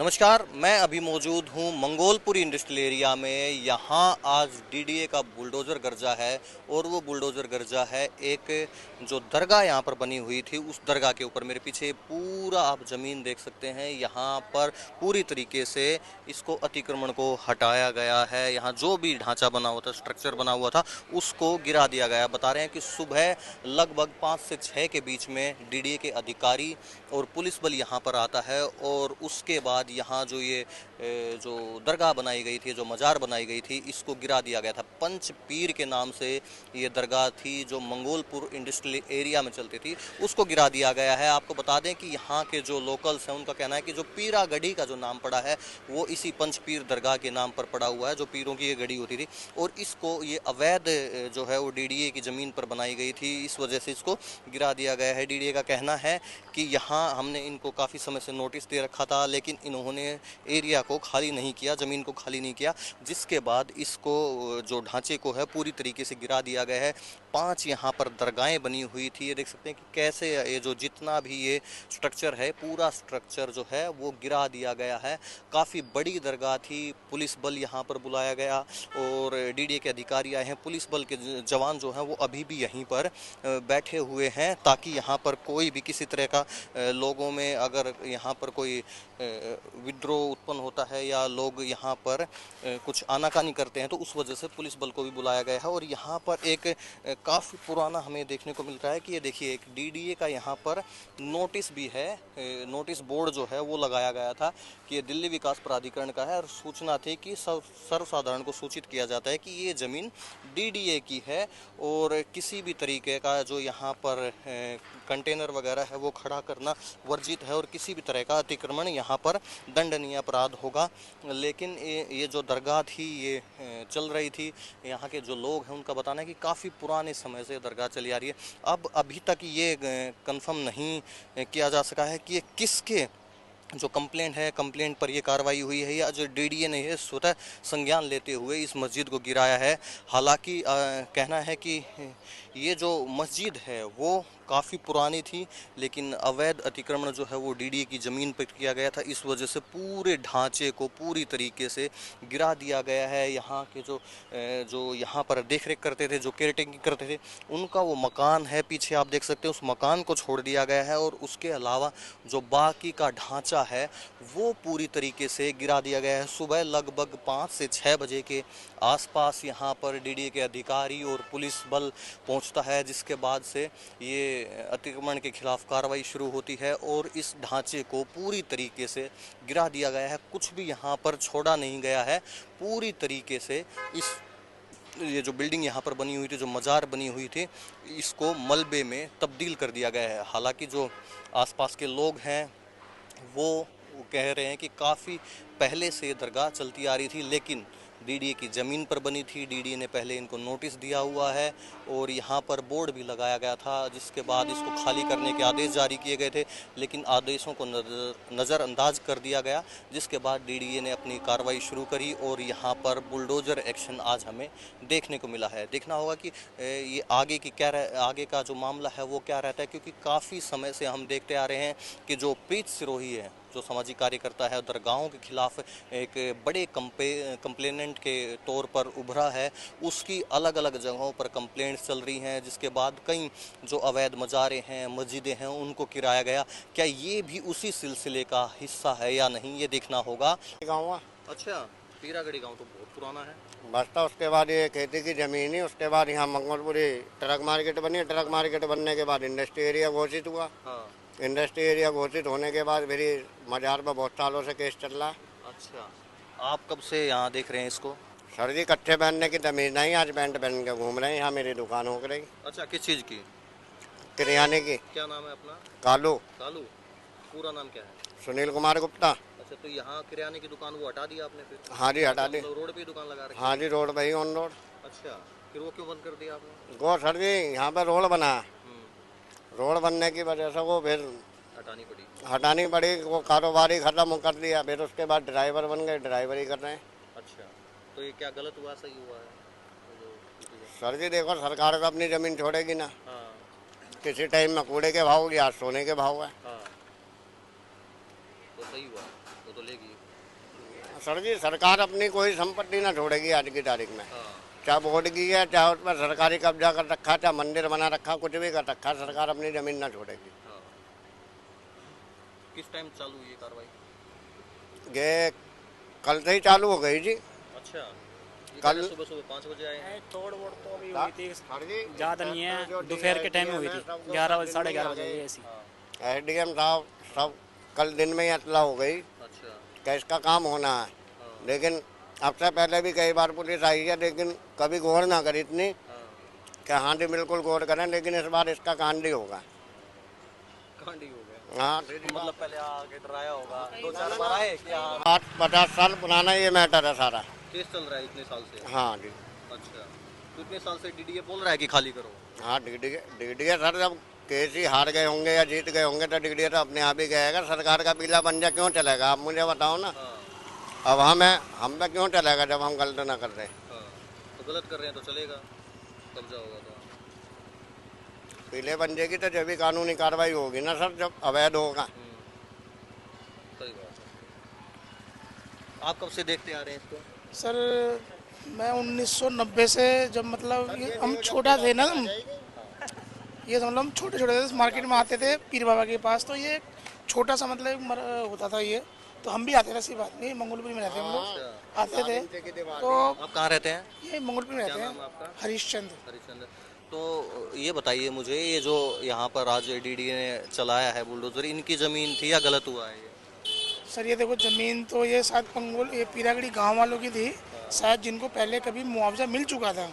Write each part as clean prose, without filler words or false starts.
नमस्कार, मैं अभी मौजूद हूँ मंगोलपुरी इंडस्ट्रियल एरिया में। यहाँ आज डीडीए का बुलडोज़र गरजा है और वो बुलडोज़र गरजा है एक जो दरगाह यहाँ पर बनी हुई थी उस दरगाह के ऊपर। मेरे पीछे पूरा आप ज़मीन देख सकते हैं। यहाँ पर पूरी तरीके से इसको अतिक्रमण को हटाया गया है। यहाँ जो भी ढांचा बना हुआ था, स्ट्रक्चर बना हुआ था, उसको गिरा दिया गया। बता रहे हैं कि सुबह लगभग 5 से 6 के बीच में डीडीए के अधिकारी और पुलिस बल यहाँ पर आता है और उसके बाद यहाँ जो ये जो दरगाह बनाई गई थी, जो मज़ार बनाई गई थी, इसको गिरा दिया गया था। पंच पीर के नाम से ये दरगाह थी जो मंगोलपुर इंडस्ट्रियल एरिया में चलती थी, उसको गिरा दिया गया है। आपको बता दें कि यहाँ के जो लोकल्स हैं उनका कहना है कि जो पीरा गढ़ी का जो नाम पड़ा है वो इसी पंच पीर दरगाह के नाम पर पड़ा हुआ है, जो पीरों की ये गढ़ी होती थी। और इसको ये अवैध जो है वो डीडीए की ज़मीन पर बनाई गई थी, इस वजह से इसको गिरा दिया गया है। डीडीए का कहना है कि यहाँ हमने इनको काफ़ी समय से नोटिस दे रखा था, लेकिन इन्होंने एरिया को खाली नहीं किया, ज़मीन को खाली नहीं किया, जिसके बाद इसको जो ढांचे को है पूरी तरीके से गिरा दिया गया है। 5 यहाँ पर दरगाहें बनी हुई थी। ये देख सकते हैं कि कैसे ये जो जितना भी ये स्ट्रक्चर है, पूरा स्ट्रक्चर जो है वो गिरा दिया गया है। काफ़ी बड़ी दरगाह थी। पुलिस बल यहाँ पर बुलाया गया और डीडीए के अधिकारी आए हैं। पुलिस बल के जवान जो हैं वो अभी भी यहीं पर बैठे हुए हैं, ताकि यहाँ पर कोई भी किसी तरह का लोगों में अगर यहाँ पर कोई विद्रोह उत्पन्न होता है या लोग यहाँ पर कुछ आनाकानी करते हैं तो उस वजह से पुलिस बल को भी बुलाया गया है। और यहाँ पर एक काफ़ी पुराना हमें देखने को मिल रहा है कि ये देखिए एक डीडीए का यहाँ पर नोटिस भी है। नोटिस बोर्ड जो है वो लगाया गया था कि ये दिल्ली विकास प्राधिकरण का है और सूचना थी कि सर्वसाधारण को सूचित किया जाता है कि ये ज़मीन डीडीए की है और किसी भी तरीके का जो यहाँ पर कंटेनर वगैरह है वो खड़ा करना वर्जित है और किसी भी तरह का अतिक्रमण यहाँ पर दंडनीय अपराध होगा। लेकिन ये जो दरगाह थी ये चल रही थी। यहाँ के जो लोग हैं उनका बताना है कि काफ़ी पुराने समय से दरगाह चली आ रही है। अब अभी तक ये कंफर्म नहीं किया जा सका है कि ये किसके जो कंप्लेंट है, कंप्लेंट पर ये कार्रवाई हुई है या जो डीडीए ने ये स्वतः संज्ञान लेते हुए इस मस्जिद को गिराया है। हालांकि कहना है कि ये जो मस्जिद है वो काफ़ी पुरानी थी, लेकिन अवैध अतिक्रमण जो है वो डीडीए की ज़मीन पर किया गया था। इस वजह से पूरे ढांचे को पूरी तरीके से गिरा दिया गया है। यहाँ के जो यहाँ पर देख रेख करते थे, जो केयर टेकिंग करते थे, उनका वो मकान है पीछे आप देख सकते हैं, उस मकान को छोड़ दिया गया है। और उसके अलावा जो बाकी का ढांचा है वो पूरी तरीके से गिरा दिया गया है। सुबह लगभग 5 से 6 बजे के आसपास यहाँ पर डीडीए के अधिकारी और पुलिस बल पहुँचता है, जिसके बाद से ये अतिक्रमण के खिलाफ कार्रवाई शुरू होती है और इस ढांचे को पूरी तरीके से गिरा दिया गया है। कुछ भी यहाँ पर छोड़ा नहीं गया है। पूरी तरीके से ये जो बिल्डिंग यहाँ पर बनी हुई थी, जो मज़ार बनी हुई थी, इसको मलबे में तब्दील कर दिया गया है। हालांकि जो आसपास के लोग हैं वो कह रहे हैं कि काफ़ी पहले से दरगाह चलती आ रही थी, लेकिन डीडीए की ज़मीन पर बनी थी। डीडीए ने पहले इनको नोटिस दिया हुआ है और यहाँ पर बोर्ड भी लगाया गया था, जिसके बाद इसको खाली करने के आदेश जारी किए गए थे, लेकिन आदेशों को नज़रअंदाज कर दिया गया, जिसके बाद डीडीए ने अपनी कार्रवाई शुरू करी और यहाँ पर बुलडोज़र एक्शन आज हमें देखने को मिला है। देखना होगा कि ये आगे की आगे का जो मामला है वो क्या रहता है, क्योंकि काफ़ी समय से हम देखते आ रहे हैं कि जो प्रीत सिरोही है, जो सामाजिक कार्यकर्ता है, दरगाहों के खिलाफ एक बड़े कंप्लेनेंट के तौर पर उभरा है। उसकी अलग अलग जगहों पर कंप्लेंट्स चल रही हैं, जिसके बाद कई जो अवैध मज़ारें हैं, मस्जिदें हैं, उनको किराया गया। क्या ये भी उसी सिलसिले का हिस्सा है या नहीं, ये देखना होगा। गाँव। अच्छा, पीरागढ़ी गाँव तो बहुत पुराना है। बसता उसके बाद ये खेती की जमीन ही, उसके बाद यहाँ मंगलपुरी ट्रक मार्केट बनी। ट्रक मार्केट बनने के बाद इंडस्ट्री एरिया घोषित हुआ। हाँ। इंडस्ट्री एरिया घोषित होने के बाद मेरी मजार पर बहुत सालों से केस चल रहा। अच्छा, आप कब से यहाँ देख रहे हैं इसको? सर जी, कच्चे पहनने की तमीज नहीं, आज पैंट पहन के घूम रहे हैं। यहाँ मेरी दुकान हो गई। अच्छा, किस चीज़ की? किरियाने की। क्या नाम है अपना? कालू। कालू। पूरा नाम क्या है? सुनील कुमार गुप्ता। अच्छा, तो यहाँ किराने की दुकान वो हटा दी आपने फिर? हाँ जी, हटा दी। रोड पे ही दुकान लगा रखी? हाँ जी, रोड पे ही, ऑन रोड। अच्छा, फिर वो क्यों बंद कर दिया आपने? गो सर जी, यहाँ पे रोड बना। रोड बनने की वजह से वो फिर हटानी पड़ी। वो कारोबारी खत्म कर दिया, फिर उसके बाद ड्राइवर बन गए, ड्राइवर ही कर रहे हैं। अच्छा, तो ये क्या गलत हुआ, सही हुआ है? सर जी देखो, सरकार तो अपनी जमीन छोड़ेगी ना। हाँ। किसी टाइम में कूड़े के भाव या सोने के भाव है। हाँ, तो सही हुआ, वो तो लेगी। सर जी सरकार अपनी कोई संपत्ति ना छोड़ेगी आज की तारीख में। हाँ। चाहे बोर्ड की है, चाहे उस पर सरकारी कब्जा कर रखा, चाहे मंदिर बना रखा, कुछ भी कर रखा, सरकार अपनी जमीन ना छोड़ेगी। हाँ। किस टाइम चालू हुई ये कार्रवाई? ये कल से ही चालू हो गई जी। अच्छा, ये कल सुबह सुबह 5 बजे आए हैं। तोड़ वोड़ तो अभी हुई थी, सर जी ज़्यादा नहीं है, दोपहर के टाइम में हुई थी, 11 बजे 11:30 बजे ऐसी। एसडीएम साहब सब कल दिन में ही इतला हो गई अच्छा। कि इसका काम होना है, लेकिन अब से पहले भी कई बार पुलिस आई है, लेकिन कभी गौर ना करी इतनी कि हाँ जी बिल्कुल गौर करें, लेकिन इस बार इसका कांड ही होगा। कांडी हो गया। हाँ मतलब पहले आके डराया होगा, 2-4 बार आए कि हाँ 50 साल पुराना ये मैटर है सारा। केस चल रहा है इतने साल से। हाँ जी। अच्छा, तो इतने साल से डीडीए बोल रहा है कि खाली करो। हाँ डीडीए सर जब केस ही हार गए होंगे या जीत गए होंगे तो डीडीए तो अपने आप ही गएगा। सरकार का पीला पंजा क्यों चलेगा, आप मुझे बताओ ना। हाँ। अब हम पे क्यों चलेगा जब हम गलत ना कर रहे। हाँ, तो गलत कर रहे हैं तो चलेगा, कब्जा होगा तो। पीले पंजे की तो जब भी कानूनी कार्रवाई होगी ना सर, जब अवैध होगा। सही बात है। आप कब से देखते आ रहे हैं इसको? सर मैं 1990 से, जब मतलब हम छोटा थे ना, ये मतलब हम छोटे छोटे थे, मार्केट में आते थे पीर बाबा के पास, तो ये छोटा सा मतलब होता था ये, तो हम भी आते थे, ऐसी बात नहीं, मंगोलपुरी में रहते हैं हम लोग, आते थे। तो आप कहाँ रहते हैं? ये मंगोलपुरी में रहते नाम है हैं, आपका? हरीशचंद्र। हरिश्चंद्र। तो ये बताइए मुझे, ये जो यहाँ पर आज डीडीए ने चलाया है बुलडोजर, इनकी जमीन थी या गलत हुआ है ये? सर ये देखो, ज़मीन तो ये शायद पंगोल ये पीरागढ़ी गांव वालों की थी शायद, जिनको पहले कभी मुआवजा मिल चुका था,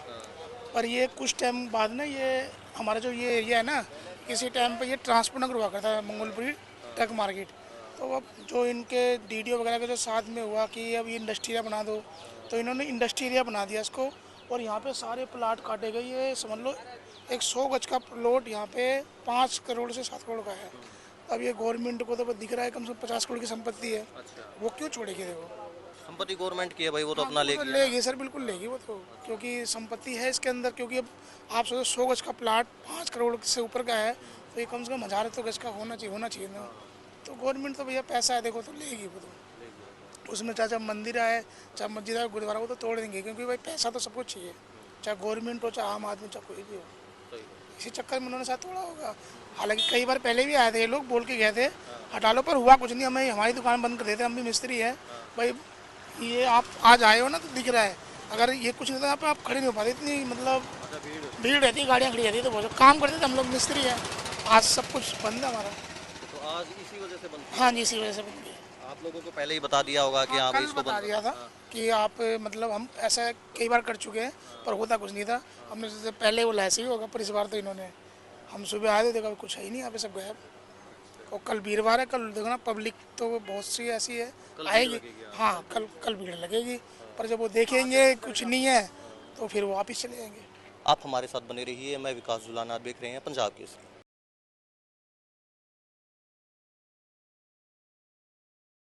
पर ये कुछ टाइम बाद ना, ये हमारा जो ये एरिया है ना, इसी टाइम पे ये ट्रांसपोर्ट नगर हुआ करता है, मंगोलपुरी ट्रक मार्केट। तो अब जो इनके डीडीओ वगैरह के जो साथ में हुआ कि अब ये इंडस्ट्री एरिया बना दो, तो इन्होंने इंडस्ट्री एरिया बना दिया इसको, और यहाँ पे सारे प्लाट काटे गए। ये समझ लो एक 100 गज का प्लॉट यहाँ पे 5 करोड़ से 7 करोड़ का है। अब ये गवर्नमेंट को तो दिख रहा है कम से कम 50 करोड़ की संपत्ति है, अच्छा, वो क्यों छोड़ेगी? देखो संपत्ति गवर्नमेंट की है भाई, वो तो हाँ, अपना वो तो लेगी। लेगी सर, बिल्कुल लेगी वो तो, क्योंकि संपत्ति है इसके अंदर। क्योंकि अब आप सोचो 100 गज का प्लाट 5 करोड़ से ऊपर का है, तो ये कम से कम 1000 तो गज का होना चाहिए ना। तो गवर्नमेंट तो भैया पैसा है देखो, तो लेगी वो तो। उसमें चाहे मंदिर आए, चाहे मस्जिद आए, गुरुद्वारा, वो तो तोड़ देंगे, क्योंकि भाई पैसा तो सबको चाहिए, चाहे गवर्नमेंट हो, चाहे आम आदमी, चाहे कोई भी हो। इसी चक्कर में उन्होंने साथ तोड़ा होगा। हालांकि कई बार पहले भी आए थे ये लोग, बोल के गए थे हटा लो, पर हुआ कुछ नहीं। हमें हमारी दुकान बंद कर देते, हम भी मिस्त्री है भाई, ये आप आज आए हो ना तो दिख रहा है, अगर ये कुछ नहीं था यहाँ पे आप खड़े नहीं हो पाते, इतनी मतलब भीड़ रहती है, गाड़ियाँ खड़ी रहती है, तो बहुत काम करते थे हम लोग, मिस्त्री है। आज सब कुछ बंद है हमारा। तो आज इसी वजह से बंद हाँ जी, इसी वजह से बंद किया। आप लोगों को पहले ही बता दिया होगा कि हाँ भाई कल इसको बता बंद दिया था कि आप मतलब हम ऐसा कई बार कर चुके हैं, पर होता कुछ नहीं था। हमने सोचा पहले वो ऐसे ही होगा, पर इस बार तो इन्होंने, हम सुबह आए थे देखा कुछ है ही नहीं यहाँ पे, सब गायब। और कल वीरवार है, कल देखो ना पब्लिक तो बहुत सी ऐसी है आएगी। हाँ कल भीड़ लगेगी, पर जब वो देखेंगे कुछ नहीं है तो फिर वो वापिस चले जाएंगे। आप हमारे साथ बने रहिए। मैं विकास जुलाना, आप देख रहे हैं पंजाब केसरी।